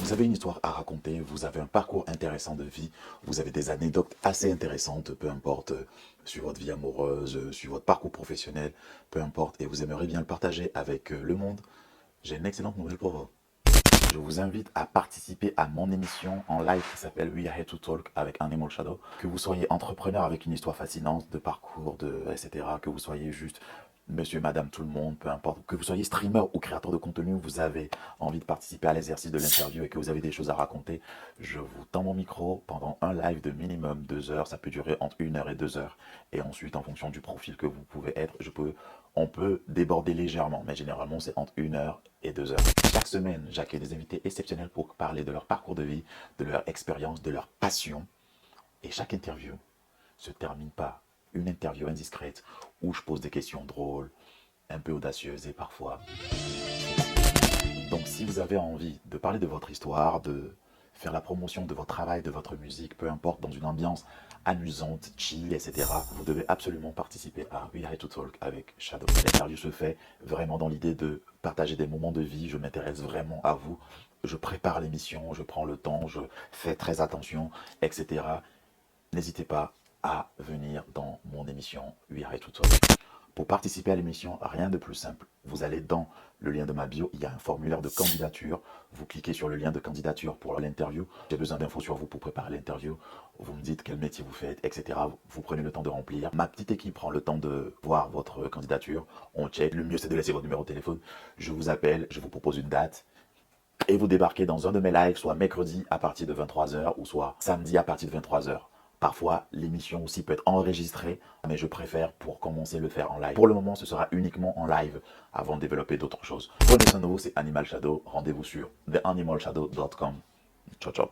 Vous avez une histoire à raconter, vous avez un parcours intéressant de vie, vous avez des anecdotes assez intéressantes, peu importe, sur votre vie amoureuse, sur votre parcours professionnel, peu importe, et vous aimeriez bien le partager avec le monde. J'ai une excellente nouvelle pour vous. Je vous invite à participer à mon émission en live qui s'appelle We Are Here to Talk avec Animal Shadow. Que vous soyez entrepreneur avec une histoire fascinante de parcours, etc. Que vous soyez juste monsieur, madame, tout le monde, peu importe. Que vous soyez streamer ou créateur de contenu, vous avez envie de participer à l'exercice de l'interview et que vous avez des choses à raconter. Je vous tends mon micro pendant un live de minimum 2 heures. Ça peut durer entre 1 heure et 2 heures. Et ensuite, en fonction du profil que vous pouvez être, on peut déborder légèrement, mais généralement c'est entre 1 heure et 2 heures. Chaque semaine, j'accueille des invités exceptionnels pour parler de leur parcours de vie, de leur expérience, de leur passion. Et chaque interview se termine par une interview indiscrète où je pose des questions drôles, un peu audacieuses et parfois. Donc si vous avez envie de parler de votre histoire, de faire la promotion de votre travail, de votre musique, peu importe, dans une ambiance amusante, chill, etc., vous devez absolument participer à We Are Here to Talk avec Shadow. L'interview se fait vraiment dans l'idée de partager des moments de vie, je m'intéresse vraiment à vous, je prépare l'émission, je prends le temps, je fais très attention, etc. N'hésitez pas à venir dans mon émission We Are Here to Talk. Pour participer à l'émission, rien de plus simple. Vous allez dans le lien de ma bio, il y a un formulaire de candidature. Vous cliquez sur le lien de candidature pour l'interview. J'ai besoin d'infos sur vous pour préparer l'interview. Vous me dites quel métier vous faites, etc. Vous prenez le temps de remplir. Ma petite équipe prend le temps de voir votre candidature. On check. Le mieux, c'est de laisser votre numéro de téléphone. Je vous appelle, je vous propose une date. Et vous débarquez dans un de mes lives, soit mercredi à partir de 23 h ou soit samedi à partir de 23 h. Parfois, l'émission aussi peut être enregistrée, mais je préfère pour commencer le faire en live. Pour le moment, ce sera uniquement en live avant de développer d'autres choses. Prenez soin de vous, c'est Animal Shadow. Rendez-vous sur theanimalshadow.com. Ciao, ciao.